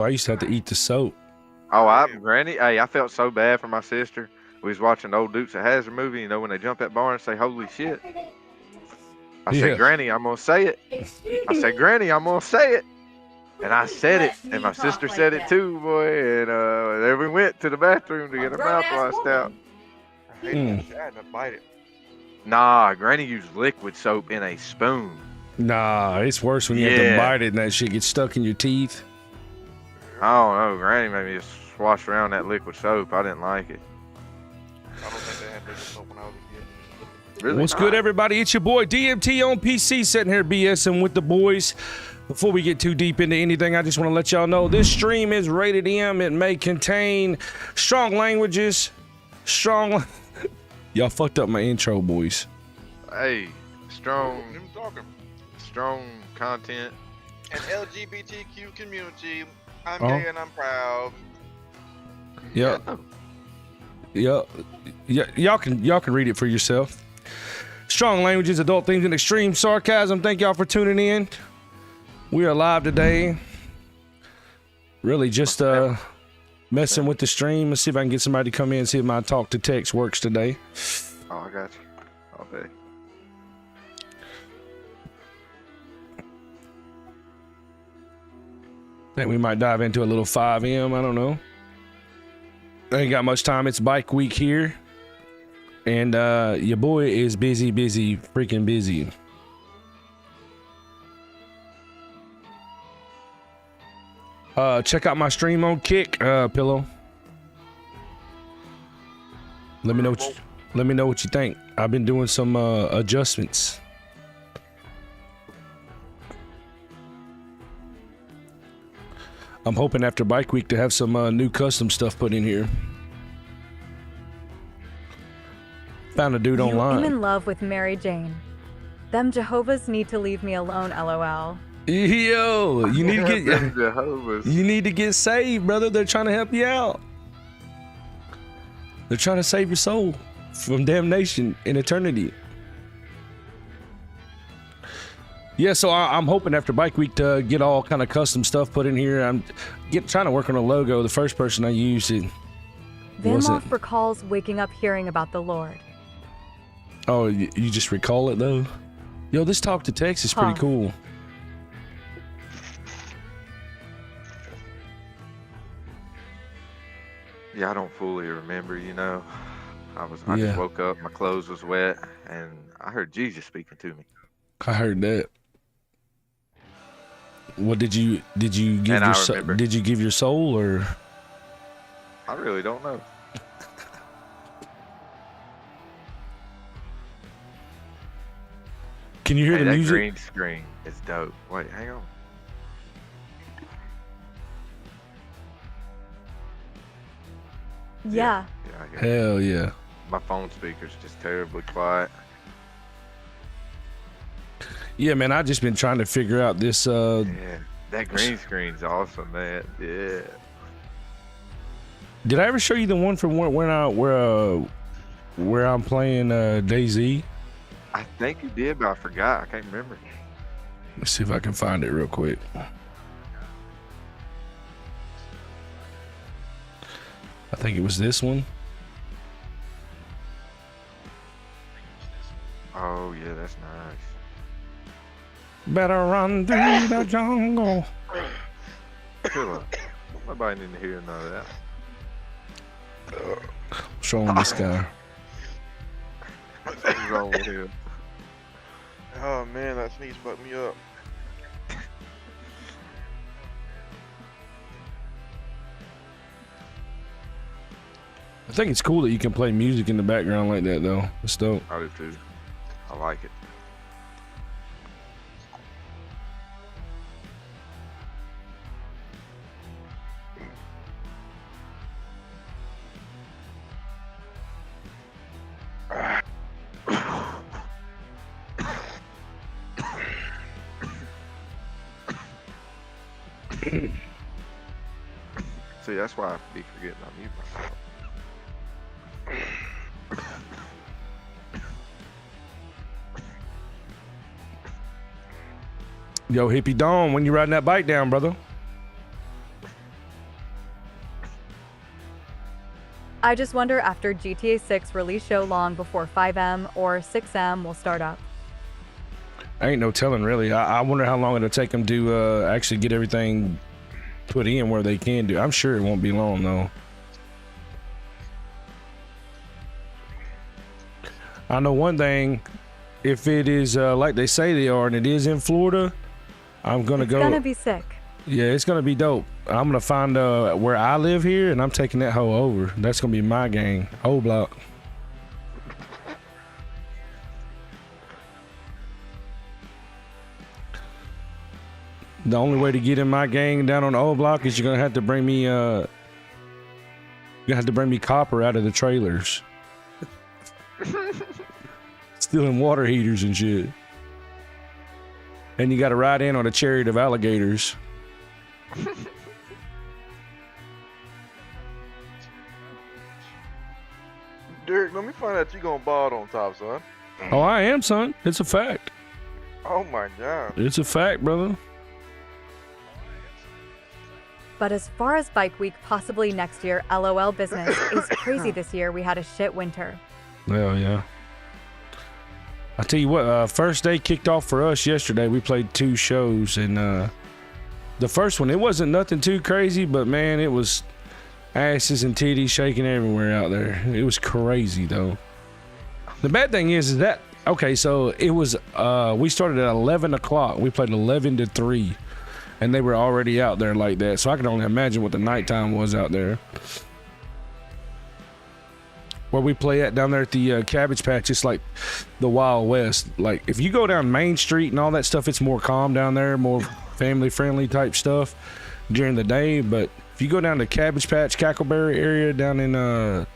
I used to have to eat the soap. Oh, Granny. Hey, I felt so bad for my sister. We was watching the old Dukes of Hazzard movie. You know when they jump that bar and say "Holy shit." I said, Yeah. "Granny, I'm gonna say it." I said, "Granny, I'm gonna say it." And I said it, and my sister said it too, boy. And there we went to the bathroom to get her mouth washed out. I hate that shit. I had to bite it. Nah, Granny used liquid soap in a spoon. Nah, it's worse when you have to bite it and that shit gets stuck in your teeth. I don't know. Granny made me just swash around that liquid soap. I didn't like it. I don't think they had liquid soap when I was a kid. Really What's not. good, everybody? It's your boy DMT on PC, sitting here BSing with the boys. Before we get too deep into anything, I just want to let y'all know this stream is rated M. It may contain strong languages, Y'all fucked up my intro, boys. Hey, strong Them talking. content. And LGBTQ community. I'm Oh. gay and I'm proud. Yeah. Yeah. Y'all can read it for yourself. Strong languages, adult themes, and extreme sarcasm. Thank y'all for tuning in. We are live today. Really just messing with the stream. Let's see if I can get somebody to come in and see if my talk to text works today. Oh, I got you. All day. Think we might dive into a little 5M. I don't know. I ain't got much time. It's bike week here. And your boy is busy, freaking busy. Check out my stream on Kick, Pillow. Let me know what you think. I've been doing some adjustments. I'm hoping after bike week to have some new custom stuff put in here. Found a dude online. I'm in love with Mary Jane. Them Jehovah's need to leave me alone, LOL. Yo, you need to get Jehovah's. you need to get saved, brother. They're trying to help you out. They're trying to save your soul from damnation in eternity. Yeah, so I'm hoping after bike week to get all kind of custom stuff put in here. I'm trying to work on a logo. The first person I used it wasn't. Vanloff recalls waking up hearing about the Lord. Oh, you just recall it though? Yo, this talk to text is pretty cool. Yeah, I don't fully remember, you know. I Yeah. just woke up, my clothes was wet, and I heard Jesus speaking to me. I heard that. What did you give And I your remember. did you give your soul or? I really don't know. Can you hear Hey, the that music? green screen is dope. Wait, hang on. Yeah. Yeah, I hear it. Hell yeah. My phone speaker's just terribly quiet. Yeah, man, I just been trying to figure out this Yeah, that green screen's awesome, man. Yeah. Did I ever show you the one from where I'm playing DayZ? I think you did, but I forgot. I can't remember. Let's see if I can find it real quick. I think it was this one. Oh, yeah, that's nice. Better run through the jungle. Chill out. Nobody need to hear none of that. Show him this guy. What's wrong with him? Oh man, that sneeze fucked me up. I think it's cool that you can play music in the background like that, though. It's dope. I do too. I like it. See, that's why I be forgetting I mute myself. Yo, Hippie Dawn, when you riding that bike down, brother? I just wonder after GTA 6 release show long before 5M or 6M will start up. Ain't no telling, really. I wonder how long it'll take them to actually get everything put in where they can do. I'm sure it won't be long, though. I know one thing. If it is like they say they are, and it is in Florida, I'm gonna go. It's gonna be sick. Yeah, it's gonna be dope. I'm gonna find where I live here, and I'm taking that hoe over. That's gonna be my gang, O Block. The only way to get in my gang down on the O Block is you're gonna have to bring me copper out of the trailers. Stealing water heaters and shit. And you gotta ride in on a chariot of alligators. Derek, let me find out you gonna bald on top, son. Oh, I am, son. It's a fact. Oh my god. It's a fact, brother. But as far as Bike Week possibly next year, LOL business is crazy this year. We had a shit winter. Hell yeah. I tell you what, first day kicked off for us yesterday. We played 2 shows, and the first one, it wasn't nothing too crazy, but man, it was asses and titties shaking everywhere out there. It was crazy, though. The bad thing is that, okay, so it was, we started at 11 o'clock. We played 11 to 3, and they were already out there like that, so I can only imagine what the nighttime was out there. Where we play at down there at the Cabbage Patch, it's like the Wild West. Like, if you go down Main Street and all that stuff, it's more calm down there, more family-friendly type stuff during the day. But if you go down to Cabbage Patch, Cackleberry area down in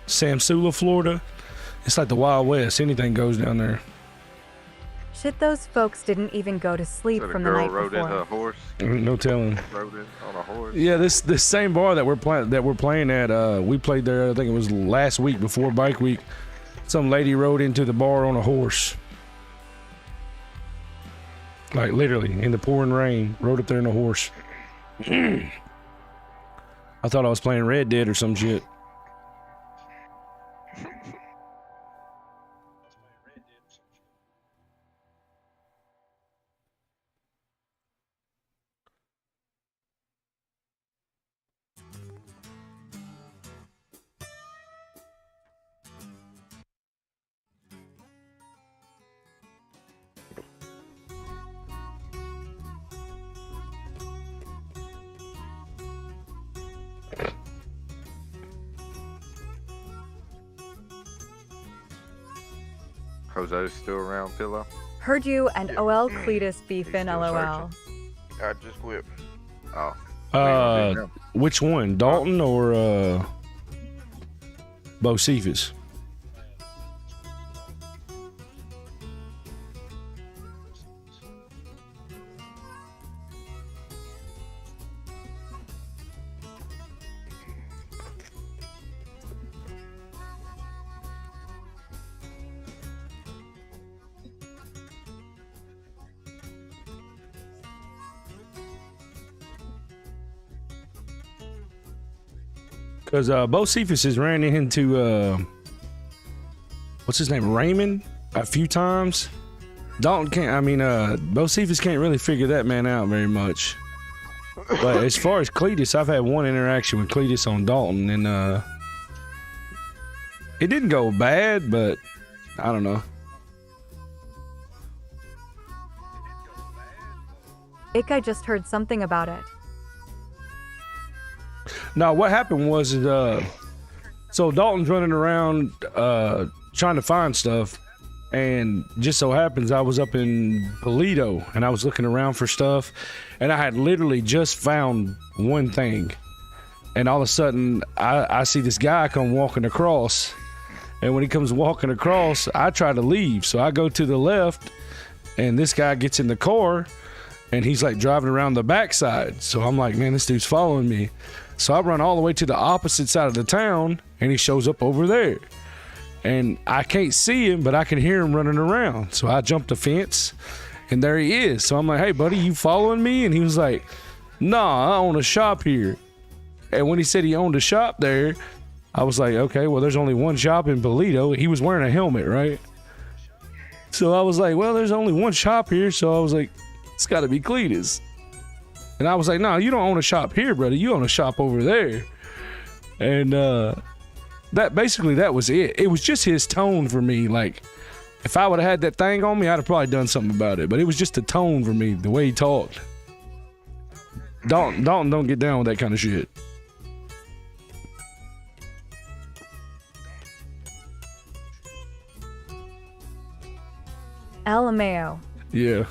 Samsula, Florida, it's like the Wild West. Anything goes down there. Shit, those folks didn't even go to sleep So the from the girl night rode in before. her horse. No telling. Rode in on a horse. Yeah, this same bar that we're playing at, we played there. I think it was last week before Bike Week. Some lady rode into the bar on a horse, like literally in the pouring rain. Rode up there in a horse. I thought I was playing Red Dead or some shit. Jose's still around, Pillow. Heard you and Yeah. OL Cletus beefing, still LOL. I just quit. Oh. Which one, Dalton or Bocephus? Because Bocephus has ran into what's his name, Raymond, a few times. Dalton can't. I mean, Bocephus can't really figure that man out very much. But as far as Cletus, I've had one interaction with Cletus on Dalton, and it didn't go bad, but I don't know. I just heard something about it. No, what happened was, so Dalton's running around trying to find stuff, and just so happens I was up in Polito, and I was looking around for stuff, and I had literally just found one thing, and all of a sudden I see this guy come walking across, and when he comes walking across, I try to leave, so I go to the left, and this guy gets in the car, and he's like driving around the backside, so I'm like, man, this dude's following me. So I run all the way to the opposite side of the town, and he shows up over there. And I can't see him, but I can hear him running around. So I jump the fence, and there he is. So I'm like, hey, buddy, you following me? And he was like, nah, I own a shop here. And when he said he owned a shop there, I was like, okay, well, there's only one shop in Polito. He was wearing a helmet, right? So I was like, well, there's only one shop here. So I was like, it's got to be Cletus. And I was like, no, you don't own a shop here, brother. You own a shop over there. And that was it. It was just his tone for me. Like, if I would have had that thing on me, I'd have probably done something about it. But it was just the tone for me, the way he talked. Dalton don't get down with that kind of shit. LMAO. Yeah.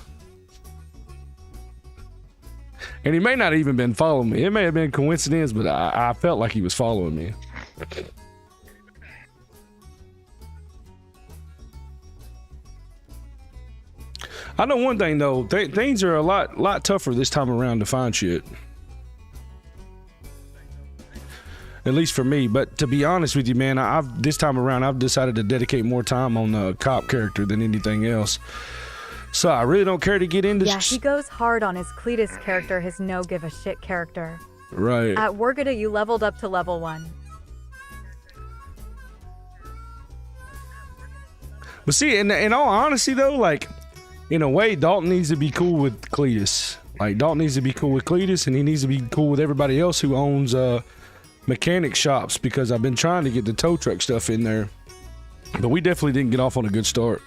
And he may not even been following me. It may have been coincidence, but I felt like he was following me. I know one thing though, things are a lot tougher this time around to find shit. At least for me. But to be honest with you, man, this time around I've decided to dedicate more time on the cop character than anything else. So I really don't care to get into. Yeah, he goes hard on his Cletus character, his no give a shit character. Right. At Wargada, you leveled up to level 1. But see, in all honesty though, like, in a way, Dalton needs to be cool with Cletus. Like, Dalton needs to be cool with Cletus, and he needs to be cool with everybody else who owns mechanic shops, because I've been trying to get the tow truck stuff in there. But we definitely didn't get off on a good start.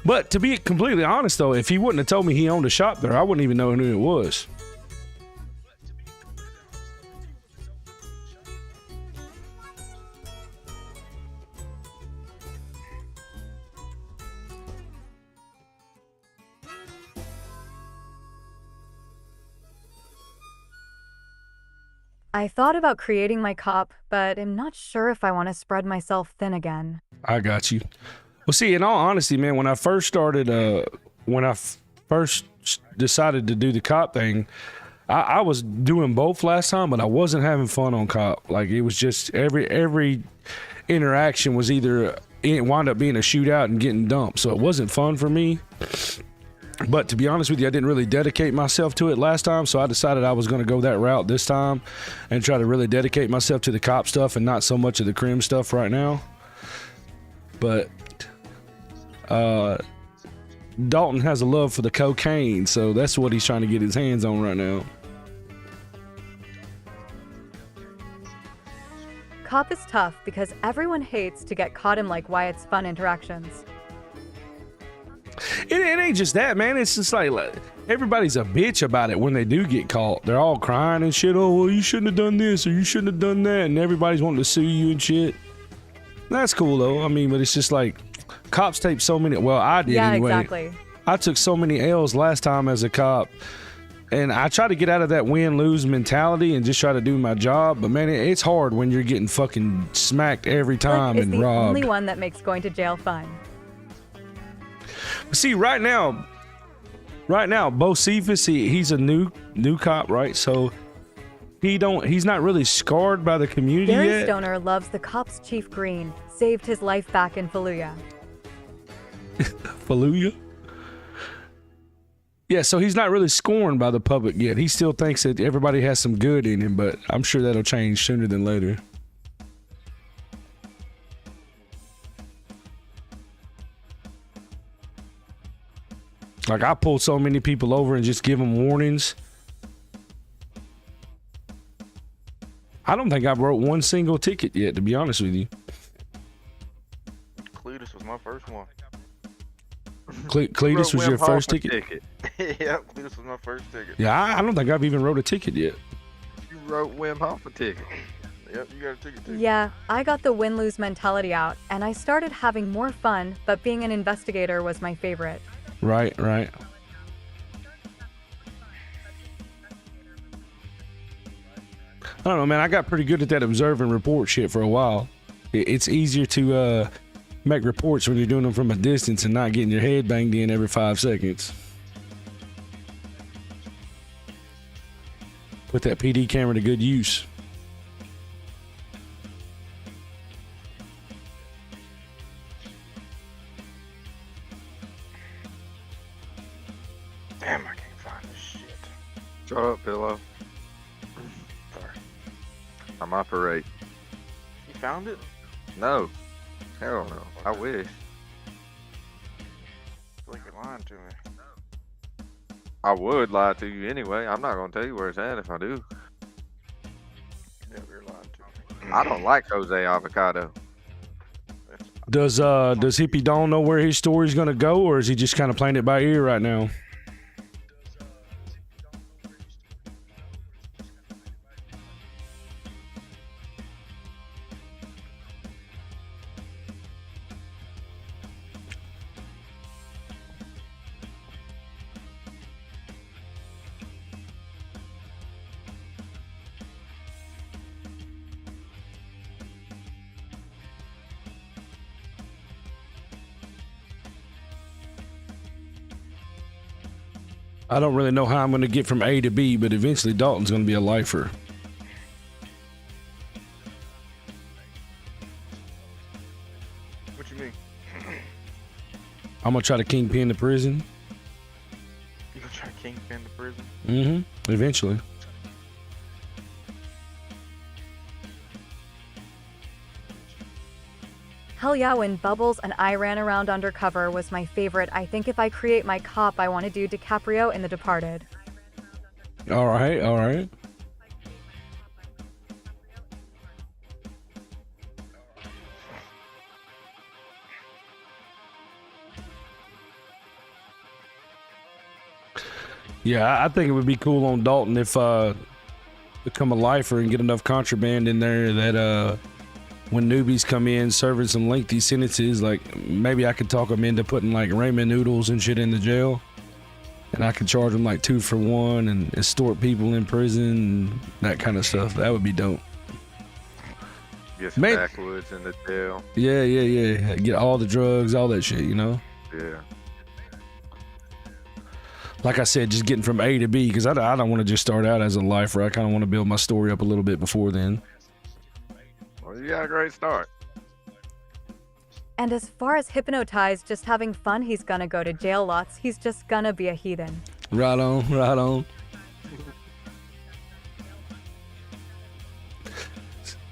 But to be completely honest though, if he wouldn't have told me he owned a shop there, I wouldn't even know who it was. I thought about creating my cop, but am not sure if I want to spread myself thin again. I got you. Well, see, in all honesty, man, when I first started, first decided to do the cop thing, I was doing both last time, but I wasn't having fun on cop. Like, it was just every interaction was either it wound up being a shootout and getting dumped, so it wasn't fun for me. But to be honest with you, I didn't really dedicate myself to it last time, so I decided I was going to go that route this time and try to really dedicate myself to the cop stuff and not so much of the crim stuff right now. But Dalton has a love for the cocaine, so that's what he's trying to get his hands on right now. Cop is tough because everyone hates to get caught in like Wyatt's fun interactions. It ain't just that, man. It's just like everybody's a bitch about it when they do get caught. They're all crying and shit. Oh, well, you shouldn't have done this or you shouldn't have done that. And everybody's wanting to sue you and shit. That's cool, though. I mean, but it's just like cops take so many. Well, I did anyway. Yeah, exactly. I took so many L's last time as a cop. And I try to get out of that win-lose mentality and just try to do my job. But, man, it's hard when you're getting fucking smacked every time and robbed. It's the only one that makes going to jail fun. See, right now, Bo Cephas, he's a new cop, right? So he's not really scarred by the community Gary yet. Stoner loves the cops Chief Green, saved his life back in Fallujah. Fallujah? Yeah, so he's not really scorned by the public yet. He still thinks that everybody has some good in him, but I'm sure that'll change sooner than later. Like, I pulled so many people over and just give them warnings. I don't think I've wrote one single ticket yet, to be honest with you. Cletus was my first one. Cletus was your first ticket? Yeah, Cletus was my first ticket. Yeah, I don't think I've even wrote a ticket yet. You wrote Wim Hof a ticket. Yep, you got a ticket too. Yeah, I got the win-lose mentality out, and I started having more fun, but being an investigator was my favorite. Right. I don't know, man. I got pretty good at that observe and report shit for a while. It's easier to make reports when you're doing them from a distance and not getting your head banged in every 5 seconds. Put that PD camera to good use. Damn, I can't Shut up, pillow. Sorry. I'm operate. You found it? No. Hell no. I wish. I feel like you're lying to me. I would lie to you anyway. I'm not gonna tell you where it's at if I do. Yeah, you're lying to me. I don't like Jose Avocado. Does Hippie Dawn know where his story's gonna go, or is he just kind of playing it by ear right now? I don't really know how I'm going to get from A to B, but eventually Dalton's going to be a lifer. What you mean? I'm going to try to kingpin the prison. You gonna try to kingpin the prison? Mm-hmm. Eventually. Hell yeah, when Bubbles and I ran around undercover was my favorite. I think if I create my cop, I want to do DiCaprio in The Departed. All right, all right. Yeah, I think it would be cool on Dalton if become a lifer and get enough contraband in there that when newbies come in serving some lengthy sentences, like maybe I could talk them into putting like ramen noodles and shit in the jail, and I could charge them like 2 for 1 and extort people in prison and that kind of stuff. That would be dope. Get some backwoods in the jail. Yeah. Get all the drugs, all that shit, you know? Yeah. Like I said, just getting from A to B, because I don't want to just start out as a lifer. I kind of want to build my story up a little bit before then. Well, you got a great start. And as far as hypnotized, just having fun, he's gonna go to jail lots. He's just gonna be a heathen. Right on, right on.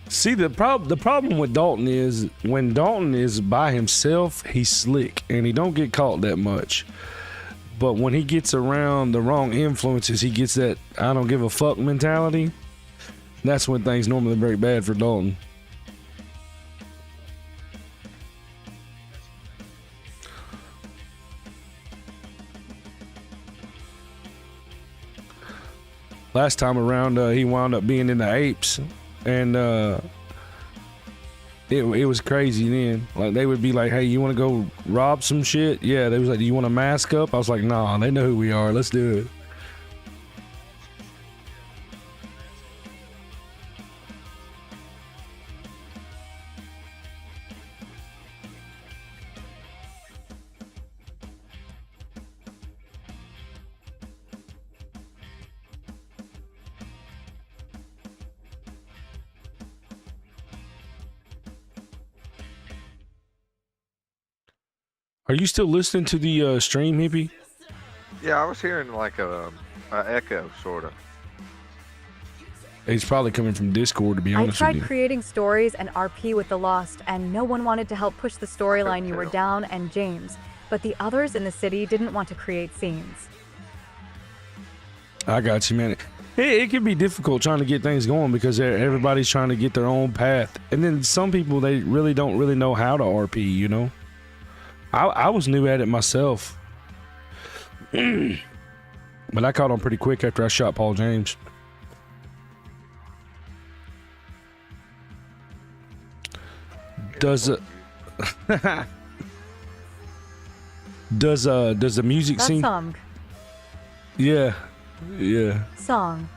See, the problem with Dalton is when Dalton is by himself, he's slick and he don't get caught that much. But when he gets around the wrong influences, he gets that I don't give a fuck mentality. That's when things normally break bad for Dalton. Last time around, he wound up being in the apes, and it was crazy then. Like, they would be like, hey, you want to go rob some shit? Yeah, they was like, do you want to mask up? I was like, nah, they know who we are. Let's do it. Are you still listening to the stream, Hippie? Yeah, I was hearing like a echo, sort of. It's probably coming from Discord, to be I honest with tried you. creating stories and RP with the Lost, and no one wanted to help push the storyline. You were down and James, but the others in the city didn't want to create scenes. I got you, man. It can be difficult trying to get things going because everybody's trying to get their own path. And then some people, they really don't really know how to RP, you know? I was new at it myself. But I caught on pretty quick after I shot Paul James. Does does the music That scene? song. Yeah. Song.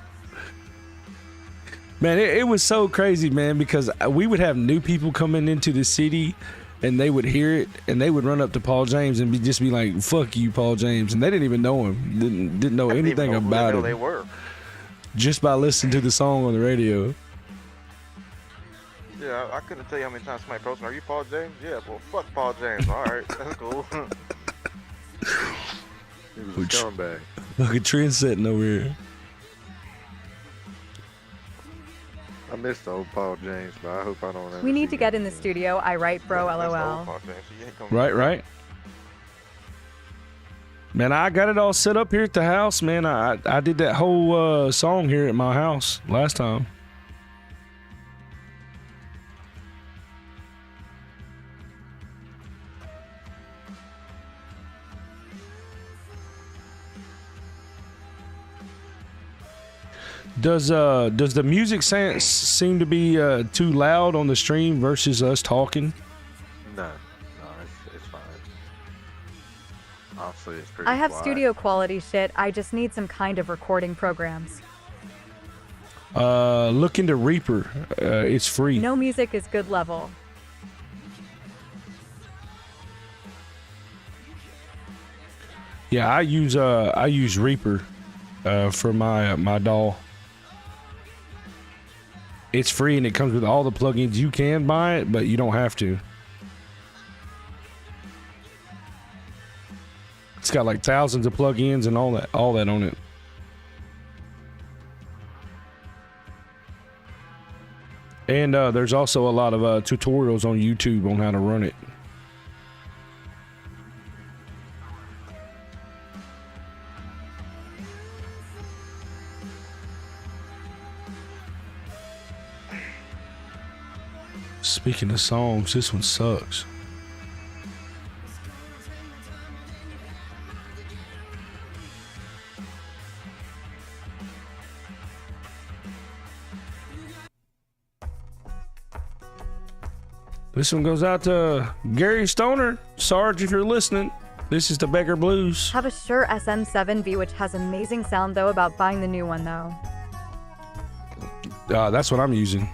Man, it was so crazy, man, because we would have new people coming into the city and they would hear it and they would run up to Paul James and just be like, fuck you, Paul James. And they didn't even know him. Didn't know anything about him. They were. Just by listening to the song on the radio. Yeah, I couldn't tell you how many times somebody posted, are you Paul James? Yeah, well, fuck Paul James. All right, that's cool. He was a scumbag. Fucking trend setting over here. miss the old Paul James, but I hope I don't ever We need see to get him in the again. studio. I write, bro. That's the old LOL. Paul James. He ain't coming Right, back. right. Man, I got it all set up here at the house, man. I did that whole song here at my house last time. Does the music seem to be too loud on the stream versus us talking? No, it's fine. Honestly, it's pretty I have quiet. studio quality shit. I just need some kind of recording programs. Look into Reaper. It's free. No music is good level. Yeah, I use Reaper for my DAW. It's free and it comes with all the plugins. You can buy it, but you don't have to. It's got like thousands of plugins and all that on it. And there's also a lot of tutorials on YouTube on how to run it. Speaking of songs, this one sucks. This one goes out to Gary Stoner. Sarge, if you're listening, this is the Beggar Blues. Have a Shure SM7B, which has amazing sound though. About buying the new one though. That's what I'm using.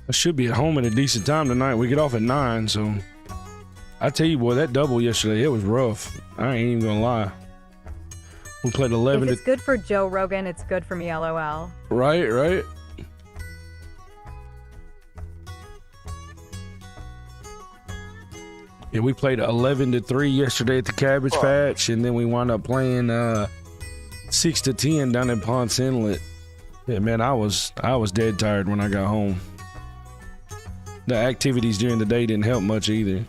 I should be at home at a decent time tonight. We get off at 9, so I tell you, boy, that double yesterday, it was rough. I ain't even gonna lie. We played 11 If it's good for Joe Rogan, it's good for me. LOL. Right. Yeah, we played 11-3 yesterday at the Cabbage Patch, and then we wound up playing 6-10 down in Ponce Inlet. Yeah, man, I was dead tired when I got home. The activities during the day didn't help much either.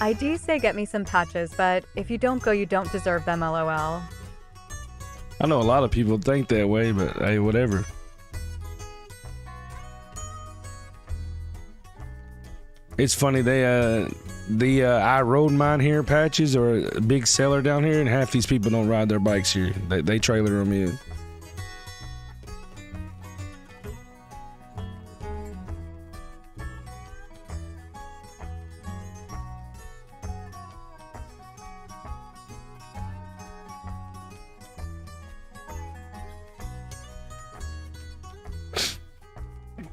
I do say get me some patches, but if you don't go, you don't deserve them. LOL. I know a lot of people think that way, but hey, whatever. It's funny, the I rode mine here patches are a big seller down here, and half these people don't ride their bikes here. They trailer them in.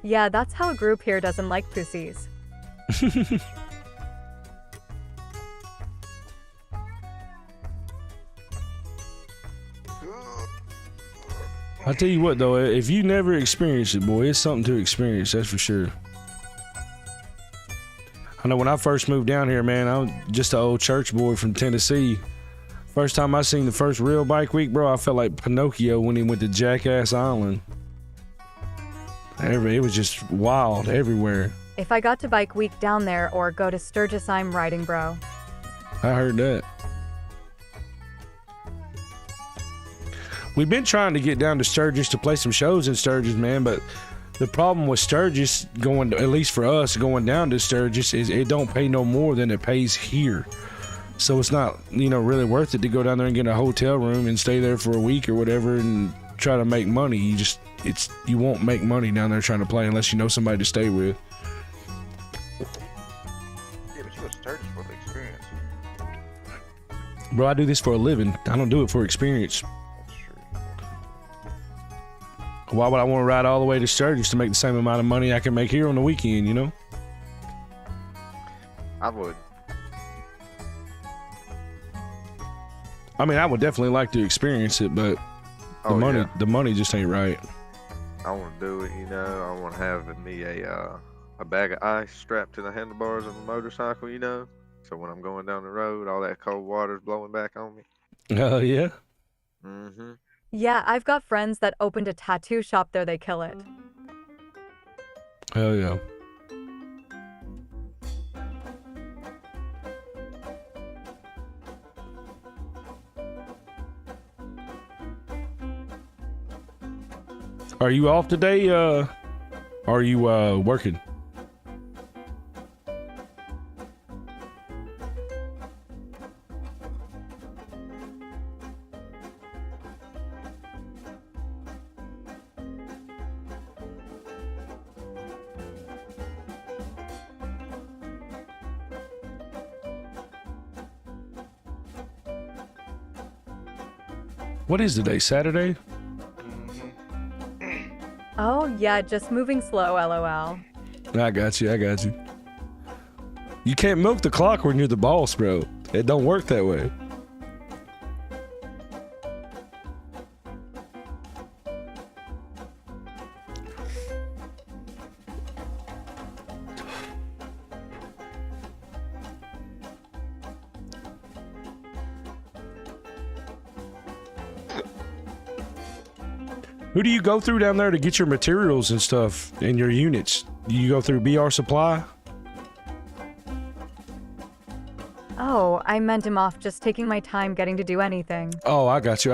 Yeah, that's how a group here doesn't like pussies. I tell you what though, if you never experienced it, boy, it's something to experience, that's for sure. I know when I first moved down here, man, I was just an old church boy from Tennessee. First time I seen the first real bike week, bro, I felt like Pinocchio when he went to Jackass Island. It was just wild everywhere. If I got to bike week down there or go to Sturgis, I'm riding, bro. I heard that. We've been trying to get down to Sturgis to play some shows in Sturgis, man, but the problem with Sturgis going, at least for us, going down to Sturgis is it don't pay no more than it pays here. So it's not, you know, really worth it to go down there and get a hotel room and stay there for a week or whatever and try to make money. You won't make money down there trying to play unless you know somebody to stay with. Yeah, but you go to Sturgis for the experience. Bro, I do this for a living. I don't do it for experience. That's true. Why would I want to ride all the way to Sturgis to make the same amount of money I can make here on the weekend, you know? I would. I mean, I would definitely like to experience it, but the money just ain't right. I want to do it, you know. I want to have me a bag of ice strapped to the handlebars of a motorcycle, you know. So when I'm going down the road, all that cold water's blowing back on me. Oh, yeah? Mm-hmm. Yeah, I've got friends that opened a tattoo shop there, they kill it. Hell yeah. Are you off today? Are you working? What is today? Saturday? Oh, yeah, just moving slow, lol. I got you. You can't milk the clock when you're the boss, bro. It don't work that way. Who do you go through down there to get your materials and stuff and your units? Do you go through BR Supply? Oh, I meant him off just taking my time getting to do anything. Oh, I got you.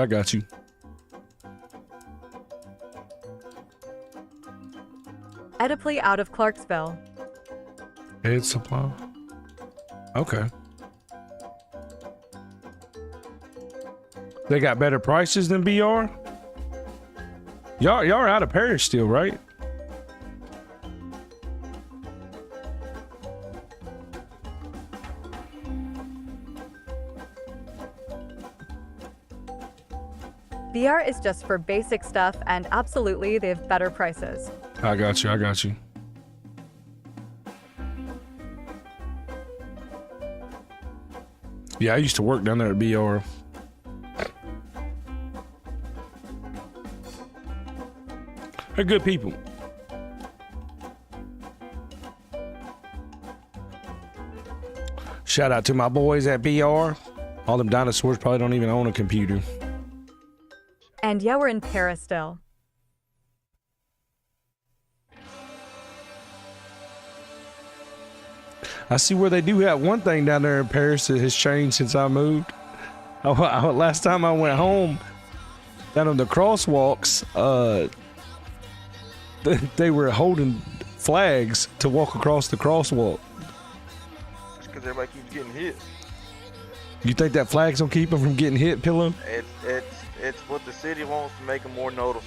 Ediply out of Clarksville. Ed Supply? Okay. They got better prices than BR? Y'all are out of Paris still, right? BR is just for basic stuff, and absolutely, they have better prices. I got you. Yeah, I used to work down there at BR. They're good people. Shout out to my boys at BR. All them dinosaurs probably don't even own a computer. And yeah, we're in Paris still. I see where they do have one thing down there in Paris that has changed since I moved. Last time I went home, down on the crosswalks, they were holding flags to walk across the crosswalk. It's because everybody keeps getting hit. You think that flag's gonna keep them from getting hit, Pillow? It's what the city wants to make them more noticeable.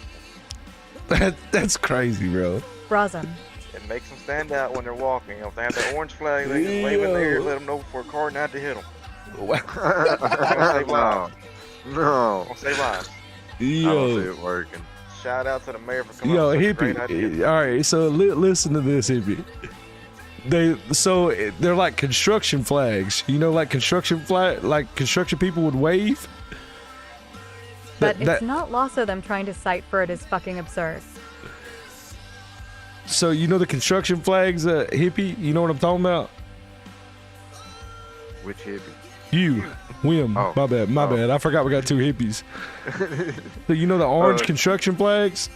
That's crazy, bro. Brasm. It makes them stand out when they're walking. You know, if they have that orange flag, they just wave in the air, let them know for a car not to hit them. No. Don't say lies. I don't see it working. Shout out to the mayor for coming up with such a great idea. Hippie. All right, so listen to this, Hippie. They're like construction flags. You know, like construction people would wave. But it's not lost of them trying to cite for it is fucking absurd. So you know the construction flags, Hippie? You know what I'm talking about? Which hippie? You, Wim. Oh. My bad. I forgot we got two hippies. So you know the orange construction flags?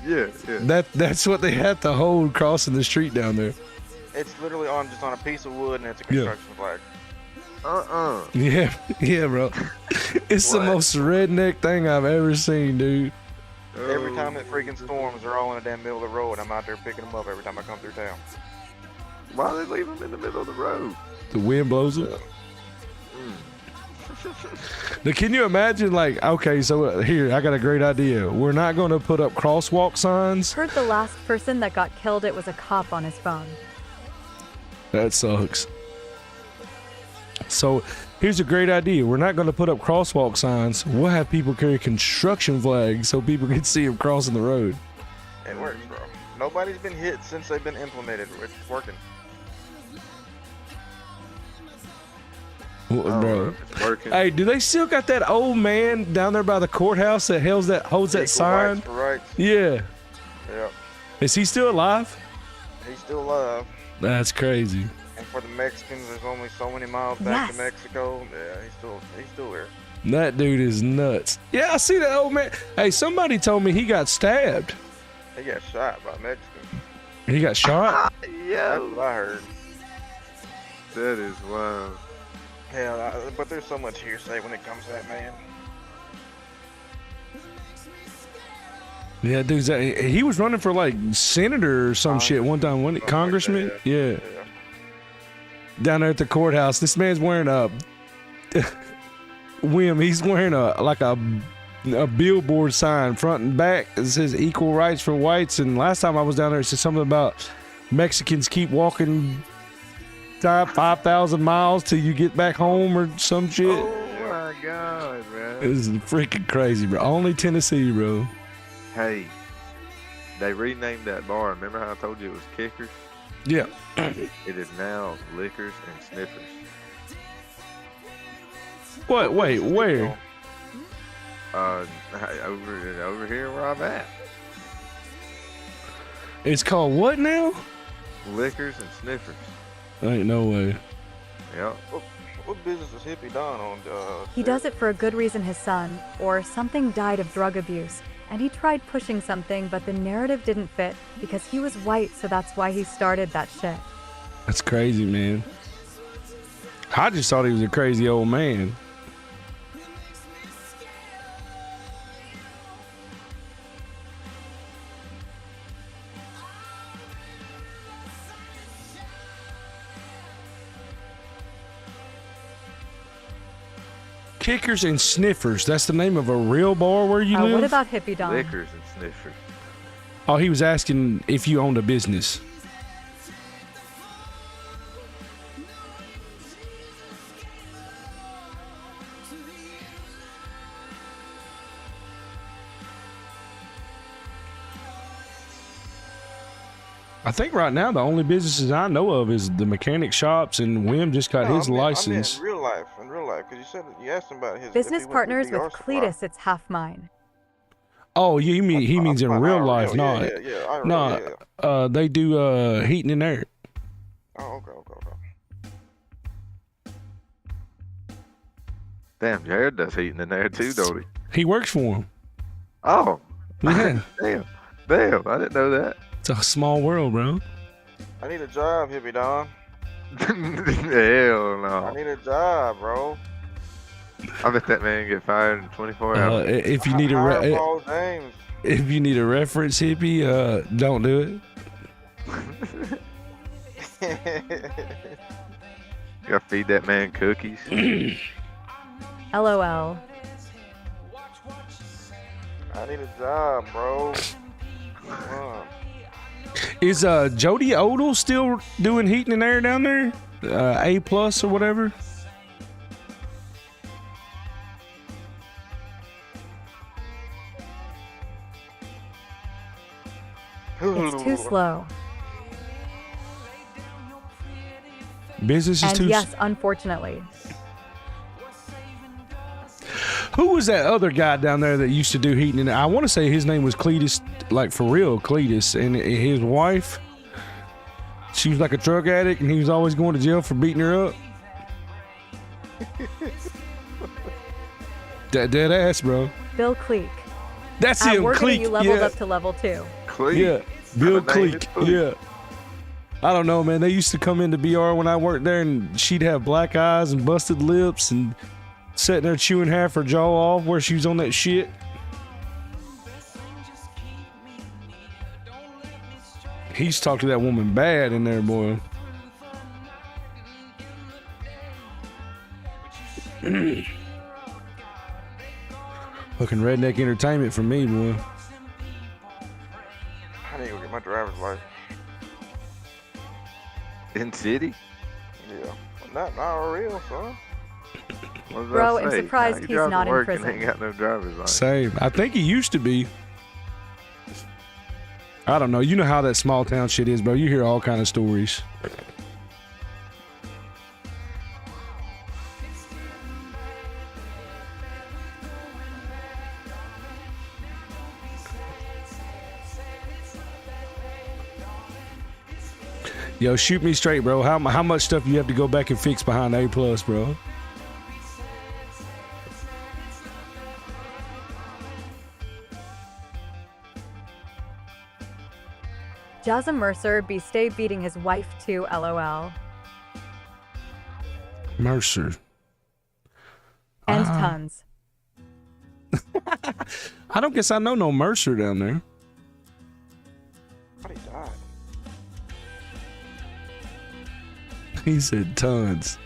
Yeah, yeah. That's what they had to hold crossing the street down there. It's literally just on a piece of wood and it's a construction flag. Yeah, bro. It's the most redneck thing I've ever seen, dude. Every time it freaking storms, they're all in the damn middle of the road. I'm out there picking them up every time I come through town. Why do they leave them in the middle of the road? The wind blows them. Now, can you imagine, like, okay, so here, I got a great idea. We're not going to put up crosswalk signs. Heard the last person that got killed, it was a cop on his phone. That sucks. So here's a great idea. We're not going to put up crosswalk signs. We'll have people carry construction flags so people can see them crossing the road. It works, bro. Nobody's been hit since they've been implemented. It's working. Bro. It's working. Hey, do they still got that old man down there by the courthouse that holds that Equal sign? rights for rights. Yeah. Yeah. Is he still alive? He's still alive. That's crazy. And for the Mexicans, there's only so many miles back to Yes. Mexico. Yeah, he's still there. That dude is nuts. Yeah, I see that old man. Hey, somebody told me he got stabbed. He got shot by Mexicans. He got shot? That's Yo, what I heard. that is wild. Hell, but there's so much hearsay when it comes to that man. Yeah, dude, he was running for like senator or some shit one time, wasn't he? Something like Congressman? that, Yeah. Down there at the courthouse. This man's wearing a Wim, he's wearing a billboard sign front and back. It says equal rights for whites. And last time I was down there, it said something about Mexicans keep walking 5,000 miles till you get back home or some shit. Oh my God, man. It was freaking crazy, bro. Only Tennessee, bro. Hey, they renamed that bar. Remember how I told you it was Kickers? Yeah. It is now Liquors and Sniffers. What? Wait, where? Over here where I'm at. It's called what now? Liquors and Sniffers. Ain't no way. Yep. What business is Hippie Don on? He does it for a good reason. His son, or something, died of drug abuse. And he tried pushing something, but the narrative didn't fit because he was white, so that's why he started that shit. That's crazy, man. I just thought he was a crazy old man. Kickers and Sniffers. That's the name of a real bar where you live? What about Hippie Don? Liquors and Sniffers. Oh, he was asking if you owned a business. I think right now the only businesses I know of is the mechanic shops, and Wim just got his license. I mean, in real life, because you asked him about his Business if he went partners to with DR Supply. Cletus, it's half mine. Oh, he means in real life, not. Yeah. They do heating and air. Oh, okay. Damn, Jared does heating in there too, don't he? He works for him. Oh. Yeah. Damn, I didn't know that. It's a small world, bro. I need a job, Hippie Don. Hell no. I need a job, bro. I bet that man get fired in 24 hours. If you need Hire Paul James. if you need a reference, hippie, don't do it. You gotta feed that man cookies. LOL. I need a job, bro. Come on. Is Jody Odell still doing heating and air down there? A plus or whatever? It's too slow. Business is And too. yes, unfortunately. Who was that other guy down there that used to do heating and air? I want to say his name was Cletus, like for real, Cletus, and his wife. She was like a drug addict, and he was always going to jail for beating her up. Dead ass, bro. Bill Cleek. That's At him, Working, Cleek. you leveled Yeah. up to level 2. Cleek. Yeah, Bill Kinda name Cleek. is Cleek. Yeah. I don't know, man. They used to come into BR when I worked there, and she'd have black eyes and busted lips and sitting there chewing half her jaw off where she was on that shit. He used to talk to that woman bad in there, boy. Fucking redneck entertainment for me, boy. I need to go get my driver's license. In city? Yeah. Not real, son. What did Bro, I I'm say? surprised You he's drive to not in work and prison. ain't got no driver's license. Same. I think he used to be. I don't know. You know how that small town shit is, bro. You hear all kind of stories. Yo, shoot me straight, bro. How much stuff you have to go back and fix behind A+, bro? Jazza Mercer be stay beating his wife too, lol. Mercer. And tons. I don't guess I know no Mercer down there. But he died. He said tons.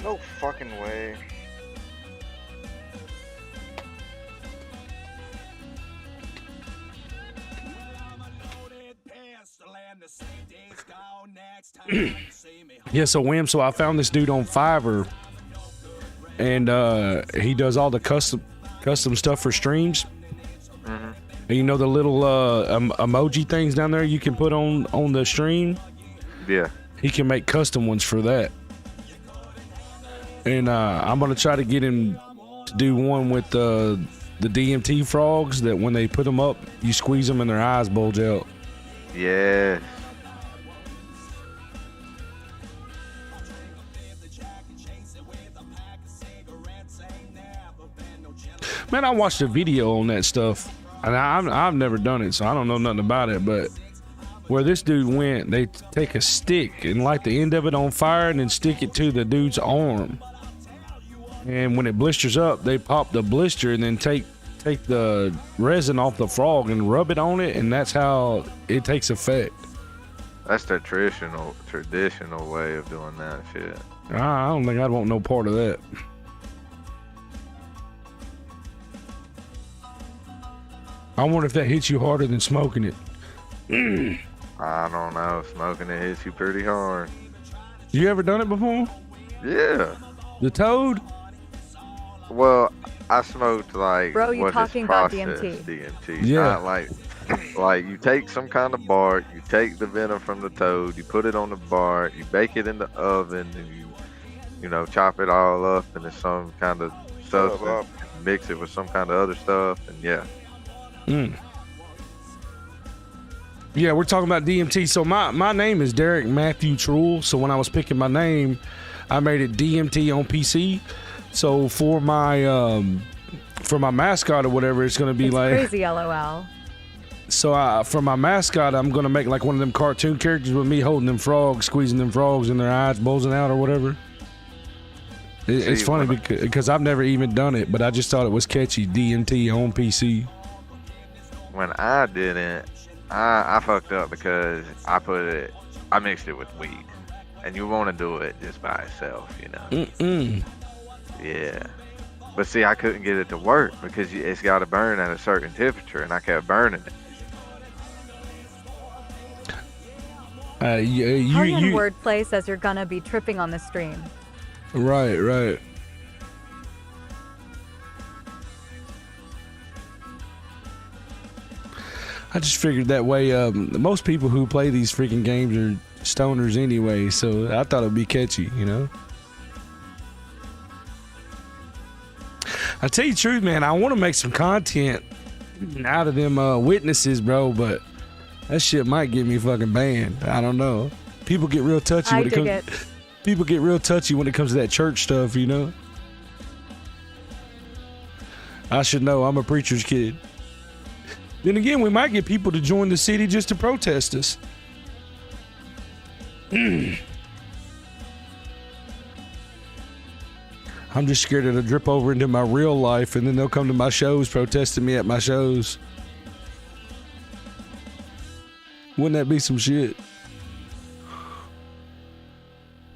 No fucking way. Yeah, so Wham, so I found this dude on Fiverr, and he does all the custom stuff for streams. Mm-hmm. And you know the little emoji things down there you can put on the stream? Yeah. He can make custom ones for that. And I'm gonna try to get him to do one with the DMT frogs that when they put them up, you squeeze them and their eyes bulge out. Yeah. Man, I watched a video on that stuff, and I've never done it, so I don't know nothing about it. But where this dude went, they take a stick and light the end of it on fire, and then stick it to the dude's arm. And when it blisters up, they pop the blister and then take the resin off the frog and rub it on it, and that's how it takes effect. That's the traditional way of doing that shit. I don't think I'd want no part of that. I wonder if that hits you harder than smoking it. I don't know. Smoking it hits you pretty hard. You ever done it before? Yeah. The toad? Well, I smoked like Bro, you what is talking about processed DMT? DMT. Yeah. Not like you take some kind of bark, you take the venom from the toad, you put it on the bark, you bake it in the oven, and you know chop it all up into some kind of substance, mix it with some kind of other stuff, and yeah. Yeah, we're talking about DMT. So my name is Derek Matthew Truel. So when I was picking my name, I made it DMT on PC. So for my mascot or whatever, it's gonna be It's like crazy, lol. So for my mascot, I'm gonna make like one of them cartoon characters with me holding them frogs, squeezing them frogs, and their eyes bulging out or whatever. It's See, funny because I've never even done it, but I just thought it was catchy. DMT on PC. When I did it, I fucked up because I mixed it with weed, and you want to do it just by itself, you know. Yeah. But see, I couldn't get it to work because it's got to burn at a certain temperature, and I kept burning it. Hellion wordplay says you're gonna be tripping on the stream. Right. I just figured that way. Most people who play these freaking games are stoners anyway, so I thought it'd be catchy, you know. I tell you the truth, man, I want to make some content out of them witnesses, bro, but that shit might get me fucking banned. I don't know. People get real touchy I when it dig comes. it. People get real touchy when it comes to that church stuff, you know. I should know. I'm a preacher's kid. Then again, we might get people to join the city just to protest us. I'm just scared it'll drip over into my real life, and then they'll come to my shows protesting me at my shows. Wouldn't that be some shit?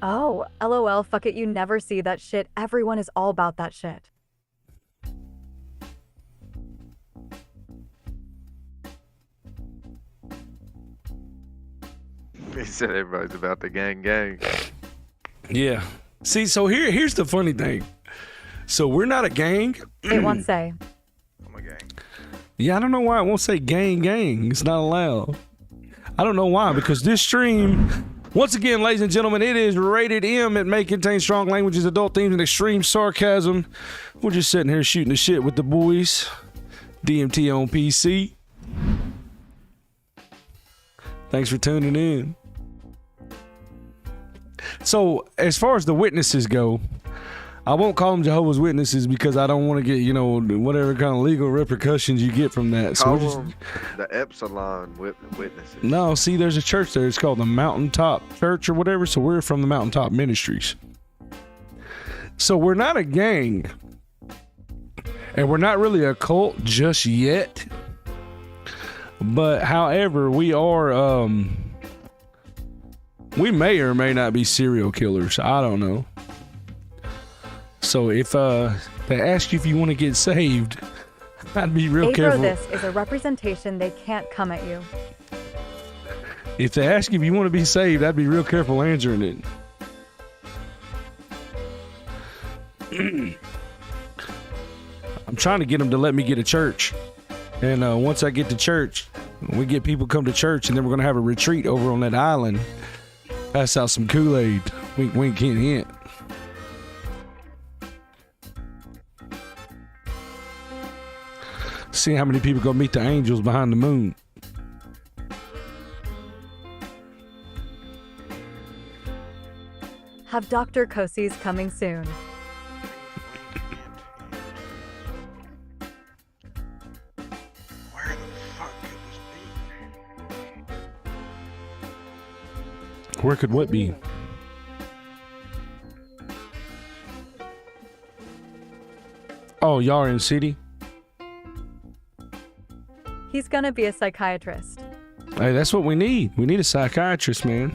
Oh, LOL, fuck it, you never see that shit. Everyone is all about that shit. He said everybody's about the gang. Yeah. See, so here's the funny thing. So we're not a gang. It won't say. I'm a gang. Yeah, I don't know why it won't say gang. It's not allowed. I don't know why, because this stream, once again, ladies and gentlemen, it is rated M. It may contain strong languages, adult themes, and extreme sarcasm. We're just sitting here shooting the shit with the boys. DMT on PC. Thanks for tuning in. So, as far as the witnesses go, I won't call them Jehovah's Witnesses because I don't want to get, whatever kind of legal repercussions you get from that. Call So them the Epsilon Witnesses. no, see, there's a church there. It's called the Mountaintop Church or whatever. So we're from the Mountaintop Ministries. So we're not a gang. And we're not really a cult just yet. But however, we are, we may or may not be serial killers. I don't know. So if they ask you if you want to get saved, I'd be real careful. This is a representation. They can't come at you. If they ask you if you want to be saved, I'd be real careful answering it. I'm trying to get them to let me get a church. And once I get to church, we get people come to church, and then we're going to have a retreat over on that island. Pass out some Kool-Aid. Wink, wink, hint, hint. See how many people go meet the angels behind the moon. Have Dr. Kosi's coming soon. Where the fuck could this be? Where could what be? Oh, y'all are in the city? He's gonna be a psychiatrist. Hey, that's what we need. We need a psychiatrist, man.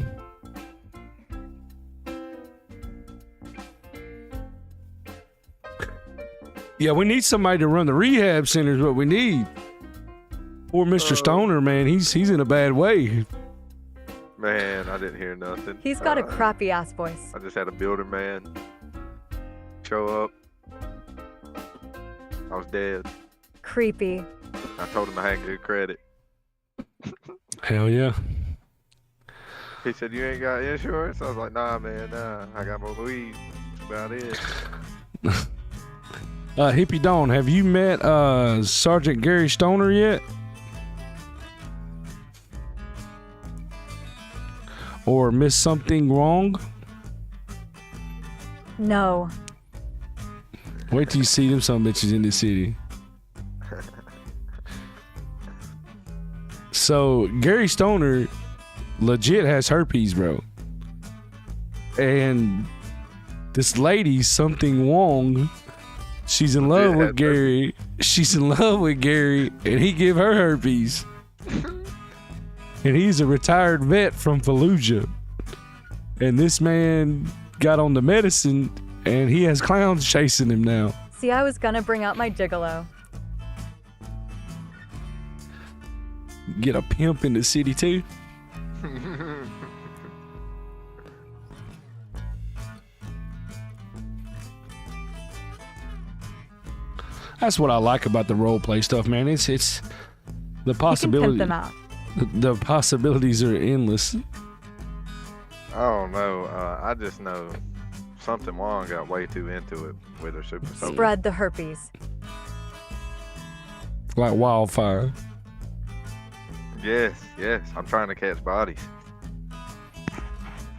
Yeah, we need somebody to run the rehab centers. What we need. Poor Mr. Stoner, man. He's in a bad way. Man, I didn't hear nothing. He's got a crappy ass voice. I just had a building man show up. I was dead. Creepy. I told him I had good credit. Hell yeah. He said, "You ain't got insurance?" I was like, "Nah, man, nah. I got more weed. That's about it." Hippie Dawn, have you met Sergeant Gary Stoner yet? Or Miss Something Wrong? No. Wait till you see them some bitches in the city. So Gary Stoner legit has herpes, bro. And this lady, Something Wong, she's in love with Gary. She's in love with Gary, and he give her herpes. And he's a retired vet from Fallujah. And this man got on the medicine, and he has clowns chasing him now. See, I was gonna bring out my gigolo. Get a pimp in the city too. That's what I like about the role play stuff, man. It's the possibility. You can pimp them out. The possibilities are endless. I don't know. I just know Something Wrong got way too into it with her super soldier. Spread the herpes. Like wildfire. Yes. I'm trying to catch bodies.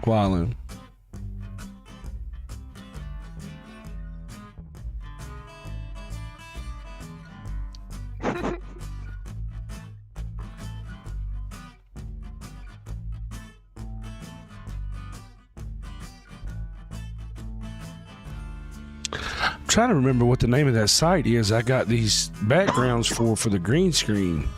Wildin'. I'm trying to remember what the name of that site is. I got these backgrounds for the green screen.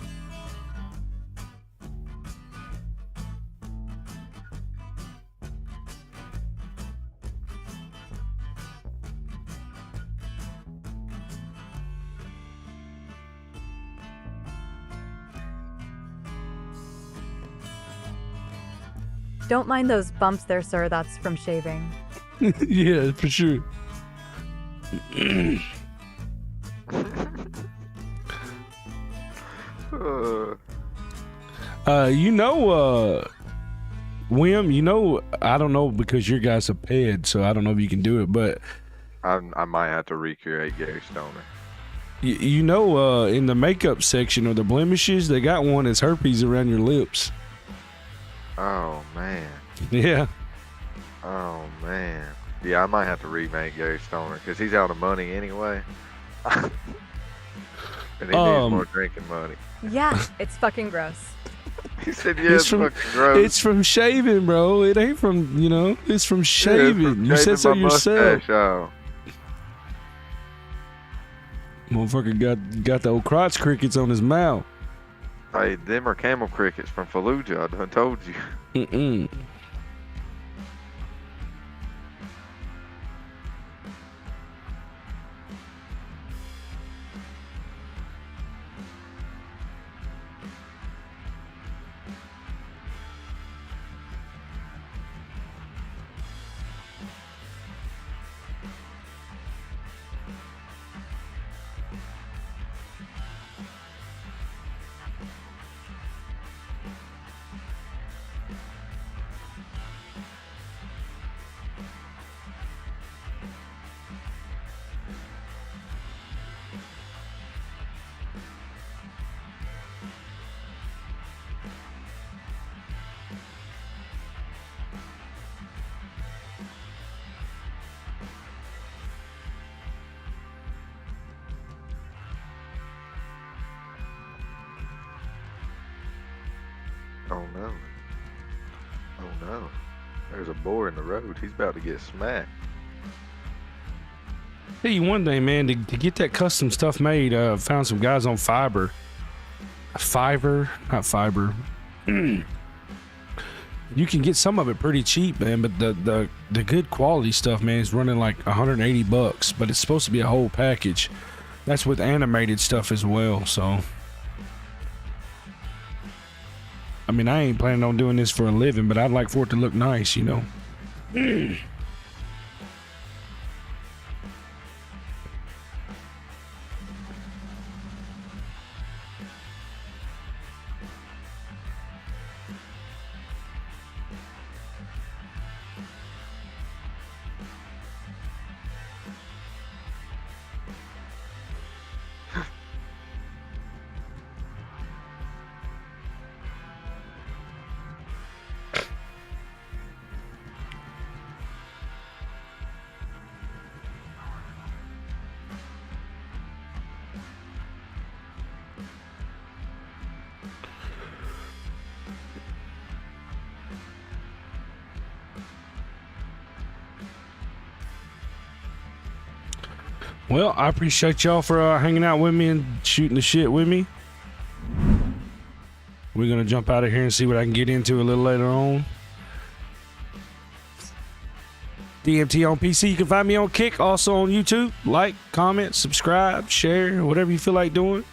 Don't mind those bumps there, sir. That's from shaving. Yeah, for sure. Wim, I don't know because your guy's a ped, so I don't know if you can do it, but I might have to recreate Gary Stoner. In the makeup section or the blemishes, they got one that's herpes around your lips. Oh man. Yeah. Oh man. Yeah, I might have to remake Gary Stoner because he's out of money anyway. And he needs more drinking money. Yeah, it's fucking gross. He said, yeah, it's fucking gross. It's from shaving, bro. It ain't from, it's from shaving. Yeah, from you said so my yourself. Mustache, oh. Motherfucker got the old crotch crickets on his mouth. Hey, them are camel crickets from Fallujah. I done told you. Mm-mm. Oh no. Oh no. There's a boar in the road. He's about to get smacked. Tell you one thing, man, to get that custom stuff made, found some guys on Fiverr, not Fiverr. You can get some of it pretty cheap, man, but the good quality stuff, man, is running like $180, but it's supposed to be a whole package. That's with animated stuff as well, so. I mean, I ain't planning on doing this for a living, but I'd like for it to look nice, Well, I appreciate y'all for hanging out with me and shooting the shit with me. We're going to jump out of here and see what I can get into a little later on. DMT on PC. You can find me on Kick, also on YouTube. Like, comment, subscribe, share, whatever you feel like doing.